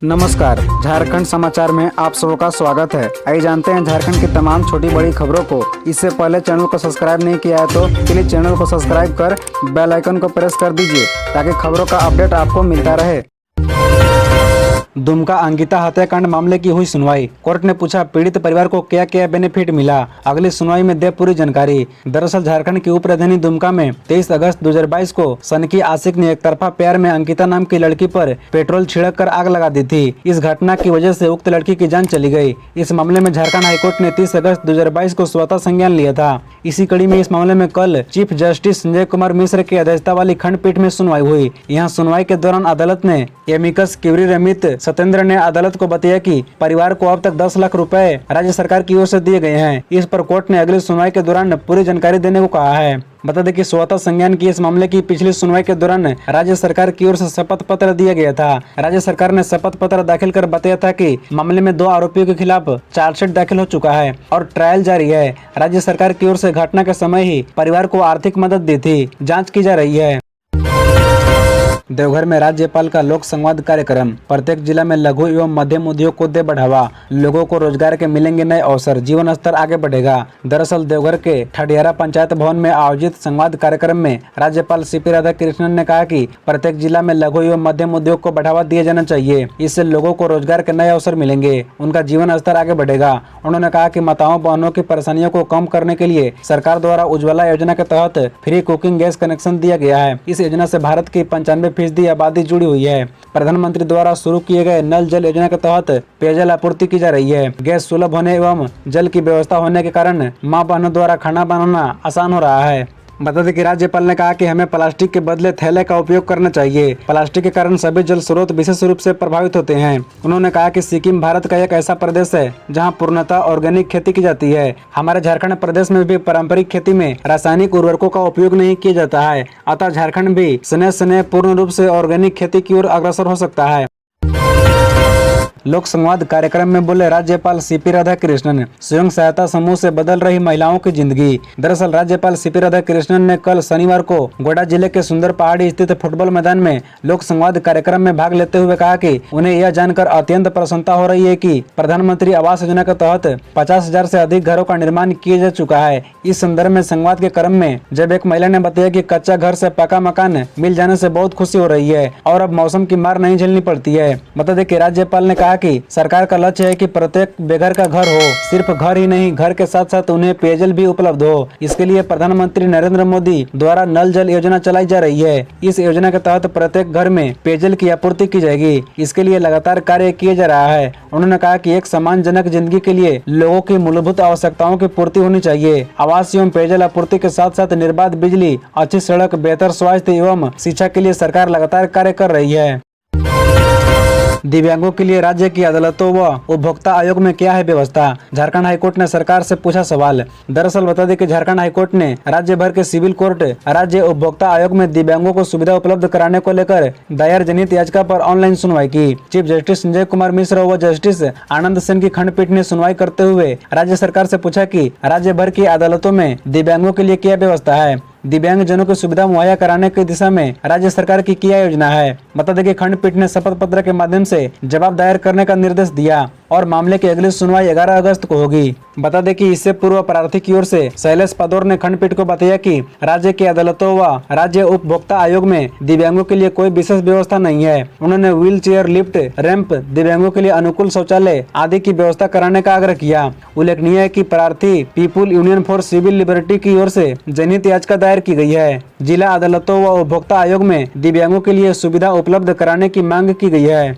नमस्कार, झारखंड समाचार में आप सबका स्वागत है। आइए जानते हैं झारखंड की तमाम छोटी बड़ी खबरों को। इससे पहले चैनल को सब्सक्राइब नहीं किया है तो प्लीज चैनल को सब्सक्राइब कर बेल आइकन को प्रेस कर दीजिए ताकि खबरों का अपडेट आपको मिलता रहे। दुमका अंकिता हत्याकांड मामले की हुई सुनवाई। कोर्ट ने पूछा पीड़ित परिवार को क्या क्या बेनिफिट मिला, अगली सुनवाई में दे पूरी जानकारी। दरअसल झारखंड की उप राजधानी दुमका में 23 अगस्त 2022 को सनकी आशिक ने एक तरफा प्यार में अंकिता नाम की लड़की पर पेट्रोल छिड़क कर आग लगा दी थी। इस घटना की वजह से उक्त लड़की की जान चली गई। इस मामले में झारखंड हाईकोर्ट ने 30 अगस्त 2022 को स्वतः संज्ञान लिया था। इसी कड़ी में इस मामले में कल चीफ जस्टिस संजय कुमार मिश्र की अध्यक्षता वाली खंडपीठ में सुनवाई हुई। यहाँ सुनवाई के दौरान अदालत ने एमिकस क्यूरी रमित सत्येंद्र ने अदालत को बताया कि परिवार को अब तक 10 लाख रुपए राज्य सरकार की ओर से दिए गए हैं। इस पर कोर्ट ने अगली सुनवाई के दौरान पूरी जानकारी देने को कहा है। बता दें कि स्वतः संज्ञान की इस मामले की पिछली सुनवाई के दौरान राज्य सरकार की ओर से शपथ पत्र दिया गया था। राज्य सरकार ने शपथ पत्र दाखिल कर बताया था कि मामले में 2 आरोपियों के खिलाफ चार्जशीट दाखिल हो चुका है और ट्रायल जारी है। राज्य सरकार की ओर से घटना के समय ही परिवार को आर्थिक मदद दी थी। जाँच की जा रही है। देवघर में राज्यपाल का लोक संवाद कार्यक्रम। प्रत्येक जिला में लघु एवं मध्यम उद्योग को दे बढ़ावा, लोगों को रोजगार के मिलेंगे नए अवसर, जीवन स्तर आगे बढ़ेगा। दरअसल देवघर के ठडियारा पंचायत भवन में आयोजित संवाद कार्यक्रम में राज्यपाल सीपी राधाकृष्णन ने कहा कि प्रत्येक जिला में लघु एवं मध्यम उद्योग को बढ़ावा दिया जाना चाहिए। इससे लोगों को रोजगार के नए अवसर मिलेंगे, उनका जीवन स्तर आगे बढ़ेगा। उन्होंने कहा कि माताओं बहनों की परेशानियों को कम करने के लिए सरकार द्वारा उज्ज्वला योजना के तहत फ्री कुकिंग गैस कनेक्शन दिया गया है। इस योजना से भारत की 95% आबादी जुड़ी हुई है। प्रधानमंत्री द्वारा शुरू किए गए नल जल योजना के तहत पेयजल आपूर्ति की जा रही है। गैस सुलभ होने एवं जल की व्यवस्था होने के कारण मां बहनों द्वारा खाना बनाना आसान हो रहा है। बता दें कि राज्यपाल ने कहा कि हमें प्लास्टिक के बदले थैले का उपयोग करना चाहिए। प्लास्टिक के कारण सभी जल स्रोत विशेष रूप से प्रभावित होते हैं। उन्होंने कहा कि सिक्किम भारत का एक ऐसा प्रदेश है जहां पूर्णतः ऑर्गेनिक खेती की जाती है। हमारे झारखंड प्रदेश में भी पारंपरिक खेती में रासायनिक उर्वरकों का उपयोग नहीं किया जाता है। अतः झारखंड भी स्नेह स्नेह पूर्ण रूप से ऑर्गेनिक खेती की ओर अग्रसर हो सकता है। लोक संवाद कार्यक्रम में बोले राज्यपाल सीपी राधाकृष्णन। स्वयं सहायता समूह से बदल रही महिलाओं की जिंदगी। दरअसल राज्यपाल सीपी राधाकृष्णन ने कल शनिवार को गोड्डा जिले के सुंदर पहाड़ी स्थित फुटबॉल मैदान में लोक संवाद कार्यक्रम में भाग लेते हुए कहा कि उन्हें यह जानकर अत्यंत प्रसन्नता हो रही है कि प्रधानमंत्री आवास योजना के तहत 50,000 से अधिक घरों का निर्माण किया जा चुका है। इस संदर्भ में संवाद के क्रम में जब एक महिला ने बताया कि कच्चा घर से पक्का मकान मिल जाने से बहुत खुशी हो रही है और अब मौसम की मार नहीं झेलनी पड़ती है। बता दें कि राज्यपाल ने कहा कि सरकार का लक्ष्य है कि प्रत्येक बेघर का घर हो। सिर्फ घर ही नहीं, घर के साथ साथ उन्हें पेयजल भी उपलब्ध हो। इसके लिए प्रधानमंत्री नरेंद्र मोदी द्वारा नल जल योजना चलाई जा रही है। इस योजना के तहत प्रत्येक घर में पेयजल की आपूर्ति की जाएगी। इसके लिए लगातार कार्य किया जा रहा है। उन्होंने कहा कि एक सम्मानजनक जिंदगी के लिए लोगों की मूलभूत आवश्यकताओं की पूर्ति होनी चाहिए। आवास एवं पेयजल आपूर्ति के साथ साथ निर्बाध बिजली, अच्छी सड़क, बेहतर स्वास्थ्य एवं शिक्षा के लिए सरकार लगातार कार्य कर रही है। दिव्यांगों के लिए राज्य की अदालतों व उपभोक्ता आयोग में क्या है व्यवस्था। झारखंड हाईकोर्ट ने सरकार से पूछा सवाल। दरअसल बता दें कि झारखंड हाईकोर्ट ने राज्य भर के सिविल कोर्ट राज्य उपभोक्ता आयोग में दिव्यांगों को सुविधा उपलब्ध कराने को लेकर दायर जनहित याचिका पर ऑनलाइन सुनवाई की। चीफ जस्टिस संजय कुमार मिश्र व जस्टिस आनंद सेन की खंडपीठ ने सुनवाई करते हुए राज्य सरकार से पूछा कि राज्य भर की अदालतों में दिव्यांगों के लिए क्या व्यवस्था है। दिव्यांग जनों की सुविधा मुहैया कराने की दिशा में राज्य सरकार की क्या योजना है। बता दें कि खंडपीठ ने शपथ पत्र के माध्यम से जवाब दायर करने का निर्देश दिया और मामले की अगली सुनवाई 11 अगस्त को होगी। बता दें कि इससे पूर्व प्रार्थी की ओर से शैलेश पदौर ने खंडपीठ को बताया कि राज्य की अदालतों व राज्य उपभोक्ता आयोग में दिव्यांगों के लिए कोई विशेष व्यवस्था नहीं है। उन्होंने व्हील चेयर, लिफ्ट, रैंप, दिव्यांगों के लिए अनुकूल शौचालय आदि की व्यवस्था कराने का आग्रह किया। उल्लेखनीय है कि प्रार्थी people union for civil liberty की ओर से जनहित याचिका दायर की गई है। जिला अदालतों व उपभोक्ता आयोग में दिव्यांगों के लिए सुविधा उपलब्ध कराने की मांग की गई है।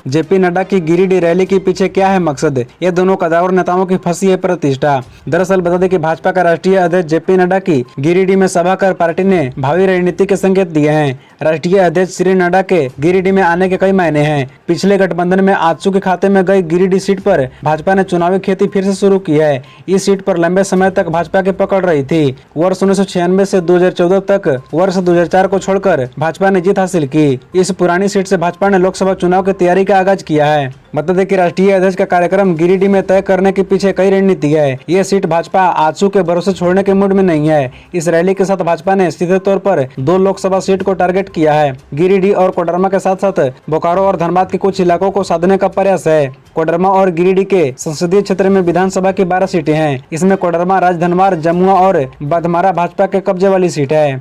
जेपी नड्डा की गिरिडीह रैली के पीछे क्या है मकसद। ये दोनों कद्दावर नेताओं की फंसी है प्रतिष्ठा। दरअसल बता दें कि भाजपा का राष्ट्रीय अध्यक्ष जेपी नड्डा की गिरिडीह में सभा कर पार्टी ने भावी रणनीति के संकेत दिए हैं। राष्ट्रीय अध्यक्ष श्री नड्डा के गिरिडीह में आने के कई मायने हैं। पिछले गठबंधन में आजसू के खाते में गई गिरिडीह सीट पर भाजपा ने चुनावी खेती फिर से शुरू की है। इस सीट पर लंबे समय तक भाजपा की पकड़ रही थी। वर्ष 1996 से 2014 तक वर्ष 2004 को छोड़कर भाजपा ने जीत हासिल की। इस पुरानी सीट से भाजपा ने लोकसभा चुनाव की तैयारी का का आगाज किया है। बता दें कि राष्ट्रीय अध्यक्ष का कार्यक्रम गिरिडीह में तय करने के पीछे कई रणनीति है। ये सीट भाजपा आजसू के भरोसे छोड़ने के मूड में नहीं है। इस रैली के साथ भाजपा ने सीधे तौर पर 2 लोकसभा सीट को टारगेट किया है। गिरिडीह और कोडरमा के साथ साथ बोकारो और धनबाद के कुछ इलाकों को साधने का प्रयास है। कोडरमा और गिरिडीह के संसदीय क्षेत्र में विधानसभा की 12 सीटें हैं। इसमें कोडरमा, राजधनवार, जमुआ और बधमारा भाजपा के कब्जे वाली सीट है।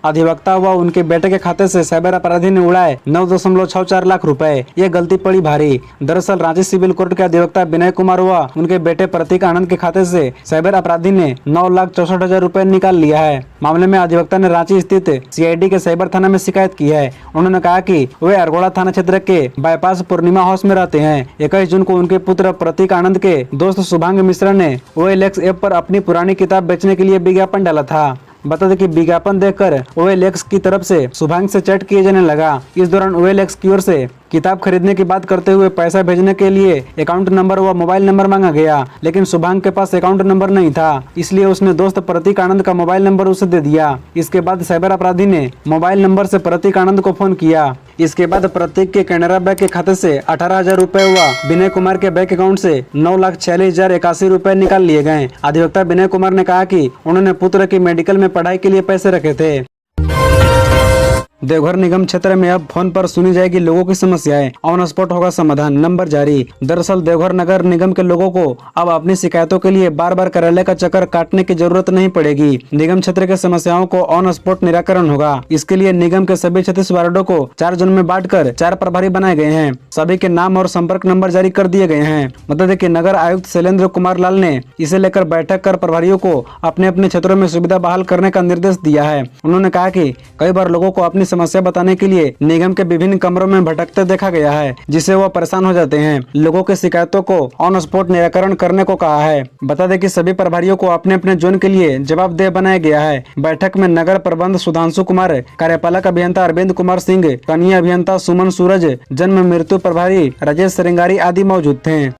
अधिवक्ता व उनके बेटे के खाते से साइबर अपराधी ने उड़ाए 9.64 लाख रुपए। ये गलती पड़ी भारी। दरअसल रांची सिविल कोर्ट के अधिवक्ता विनय कुमार व उनके बेटे प्रतीक आनंद के खाते से साइबर अपराधी ने 9,64,000 रुपए निकाल लिया है। मामले में अधिवक्ता ने रांची स्थित CID के साइबर थाना में शिकायत की है। उन्होंने कहा कि वे अरगोड़ा थाना क्षेत्र के बाईपास पूर्णिमा हाउस में रहते हैं। 21 जून को उनके पुत्र प्रतीक आनंद के दोस्त शुभांग मिश्रा ने OLX ऐप पर अपनी पुरानी किताब बेचने के लिए विज्ञापन डाला था। बता दें कि विज्ञापन देखकर OLX की तरफ से शुभांग से चैट किए जाने लगा। इस दौरान OLX की ओर से किताब खरीदने की बात करते हुए पैसा भेजने के लिए अकाउंट नंबर व मोबाइल नंबर मांगा गया, लेकिन शुभांग के पास अकाउंट नंबर नहीं था, इसलिए उसने दोस्त प्रतीक आनंद का मोबाइल नंबर उसे दे दिया। इसके बाद साइबर अपराधी ने मोबाइल नंबर से प्रतीक आनंद को फोन किया। इसके बाद प्रतीक के कैनरा बैंक के खाते से 18,000 रुपए व विनय कुमार के बैंक अकाउंट से 9,46,081 रुपए निकाल लिए गए। अधिवक्ता विनय कुमार ने कहा कि उन्होंने पुत्र की मेडिकल में पढ़ाई के लिए पैसे रखे थे। देवघर निगम क्षेत्र में अब फोन पर सुनी जाएगी लोगों की समस्याएं, ऑन स्पॉट होगा समाधान, नंबर जारी। दरअसल देवघर नगर निगम के लोगों को अब अपनी शिकायतों के लिए बार बार कार्यालय का चक्कर काटने की जरूरत नहीं पड़ेगी। निगम क्षेत्र के समस्याओं को ऑन स्पॉट निराकरण होगा। इसके लिए निगम के सभी 36 वार्डों को 4 जोन में बांटकर 4 प्रभारी बनाए गए हैं। सभी के नाम और संपर्क नंबर जारी कर दिए गए हैं। बता दें कि नगर आयुक्त शैलेंद्र कुमार लाल ने इसे लेकर बैठक कर प्रभारियों को अपने अपने क्षेत्रों में सुविधा बहाल करने का निर्देश दिया है। उन्होंने कहा कि कई बार लोगों को अपनी समस्या बताने के लिए निगम के विभिन्न कमरों में भटकते देखा गया है, जिससे वो परेशान हो जाते हैं। लोगों की शिकायतों को ऑन स्पॉट निराकरण करने को कहा है। बता दें कि सभी प्रभारियों को अपने अपने जोन के लिए जवाबदेह बनाया गया है। बैठक में नगर प्रबंध सुधांशु कुमार, कार्यपालक अभियंता अरविंद कुमार सिंह, कनीय अभियंता सुमन सूरज, जन्म मृत्यु प्रभारी राजेश श्रृंगारी आदि मौजूद थे।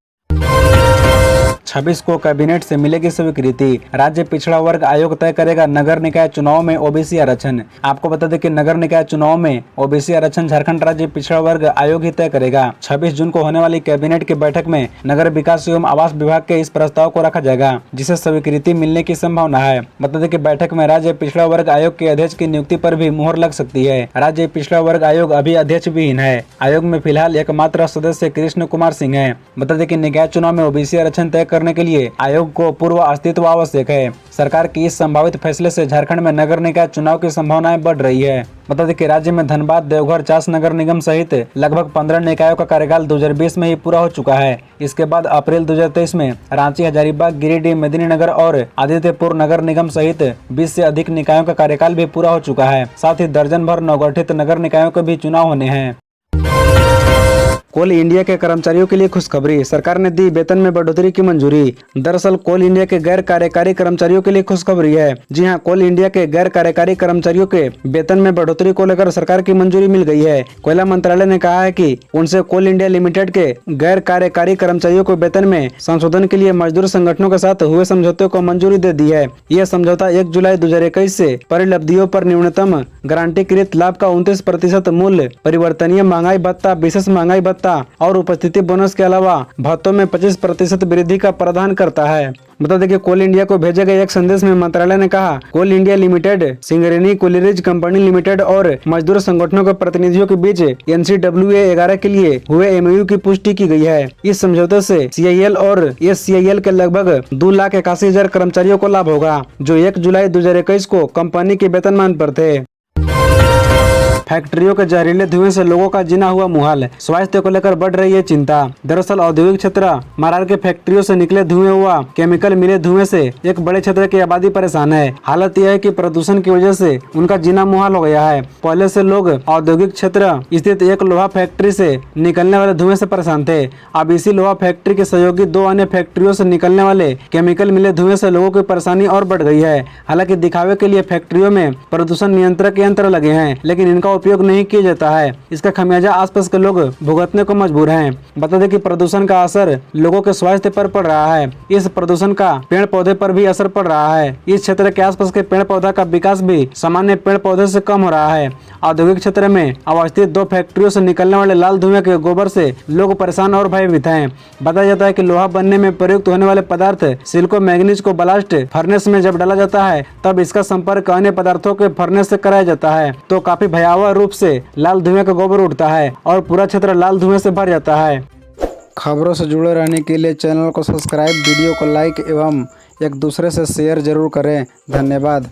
26 को कैबिनेट से मिलेगी स्वीकृति। राज्य पिछड़ा वर्ग आयोग तय करेगा नगर निकाय चुनाव में OBC आरक्षण। आपको बता दें कि नगर निकाय चुनाव में OBC आरक्षण झारखंड राज्य पिछड़ा वर्ग आयोग ही तय करेगा। 26 जून को होने वाली कैबिनेट की बैठक में नगर विकास एवं आवास विभाग के इस प्रस्ताव को रखा जाएगा, जिसे स्वीकृति मिलने की संभावना है। बता दें कि बैठक में राज्य पिछड़ा वर्ग आयोग के अध्यक्ष की नियुक्ति पर भी मुहर लग सकती है। राज्य पिछड़ा वर्ग आयोग अभी अध्यक्ष विहीन है। आयोग में फिलहाल एकमात्र सदस्य कृष्ण कुमार सिंह है। बता दें कि निकाय चुनाव में OBC आरक्षण तय करने के लिए आयोग को पूर्व अस्तित्व आवश्यक है। सरकार की इस संभावित फैसले से झारखंड में नगर निकाय चुनाव की संभावनाएं बढ़ रही है। बता दें कि राज्य में धनबाद, देवघर, चास नगर निगम सहित लगभग 15 निकायों का कार्यकाल 2020 में ही पूरा हो चुका है। इसके बाद अप्रैल 2023 में रांची, हजारीबाग, गिरिडीह, मेदिनीनगर और आदित्यपुर नगर निगम सहित 20 से अधिक निकायों का कार्यकाल भी पूरा हो चुका है। साथ ही दर्जन भर नवगठित नगर निकायों के भी चुनाव होने हैं। कोल इंडिया के कर्मचारियों के लिए खुशखबरी, सरकार ने दी वेतन में बढ़ोतरी की मंजूरी। दरअसल कोल इंडिया के गैर कार्यकारी कर्मचारियों के लिए खुशखबरी है। जी हां, कोल इंडिया के गैर कार्यकारी कर्मचारियों के वेतन में बढ़ोतरी को लेकर सरकार की मंजूरी मिल गई है। कोयला मंत्रालय ने कहा है कि उनसे कोल इंडिया लिमिटेड के गैर कार्यकारी कर्मचारियों को वेतन में संशोधन के लिए मजदूर संगठनों के साथ हुए समझौते को मंजूरी दे दी है। यह समझौता 1 जुलाई 2021 से परिलब्धियों पर न्यूनतम गारंटीकृत लाभ का 29% मूल्य, परिवर्तनीय महंगाई भत्ता, विशेष महंगाई भत्ता और उपस्थिति बोनस के अलावा भत्तों में 25% वृद्धि का प्रावधान करता है। बता दें कि कोल इंडिया को भेजे गए एक संदेश में मंत्रालय ने कहा, coal India limited, Singareni collieries company limited और मजदूर संगठनों के प्रतिनिधियों के बीच NCWA 11 के लिए हुए MOU की पुष्टि की गई है। इस समझौते से CIL और SCIL के लगभग 2,81,000 कर्मचारियों को लाभ होगा, जो 1 जुलाई 2021 को कंपनी के वेतनमान पर थे। फैक्ट्रियों के जहरीले धुएं से लोगों का जीना हुआ मुहाल, स्वास्थ्य को लेकर बढ़ रही है चिंता। दरअसल औद्योगिक क्षेत्र मरार के फैक्ट्रियों से निकले धुएं हुआ केमिकल मिले धुएं से एक बड़े क्षेत्र की आबादी परेशान है। हालत यह है कि प्रदूषण की वजह से उनका जीना मुहाल हो गया है। पहले से लोग औद्योगिक क्षेत्र स्थित एक लोहा फैक्ट्री से निकलने वाले धुएं से परेशान थे। अब इसी लोहा फैक्ट्री के सहयोगी 2 अन्य फैक्ट्रियों से निकलने वाले केमिकल मिले धुएं से लोगों की परेशानी और बढ़ गई है। हालांकि दिखावे के लिए फैक्ट्रियों में प्रदूषण नियंत्रक यंत्र लगे हैं, लेकिन इनका उपयोग नहीं किया जाता है। इसका खामियाजा आसपास के लोग भुगतने को मजबूर हैं। बता दें कि प्रदूषण का असर लोगों के स्वास्थ्य पर पड़ रहा है। इस प्रदूषण का पेड़ पौधे पर भी असर पड़ रहा है। इस क्षेत्र के आसपास के पेड़ पौधा का विकास भी सामान्य पेड़ पौधे से कम हो रहा है। औद्योगिक क्षेत्र में अवस्थित 2 फैक्ट्रियों से निकलने वाले लाल धुएं के गोबर से लोग परेशान और भयभीत हैं। बताया जाता है कि लोहा बनने में प्रयुक्त होने वाले पदार्थ सिलिको मैग्नीज को ब्लास्ट फर्नेस में जब डाला जाता है तब इसका संपर्क अन्य पदार्थों के फर्नेस से कराया जाता है तो काफी भयावह रूप से लाल धुएं का गोबर उठता है और पूरा क्षेत्र लाल धुएं से भर जाता है। खबरों से जुड़े रहने के लिए चैनल को सब्सक्राइब, वीडियो को लाइक एवं एक दूसरे से शेयर जरूर करें। धन्यवाद।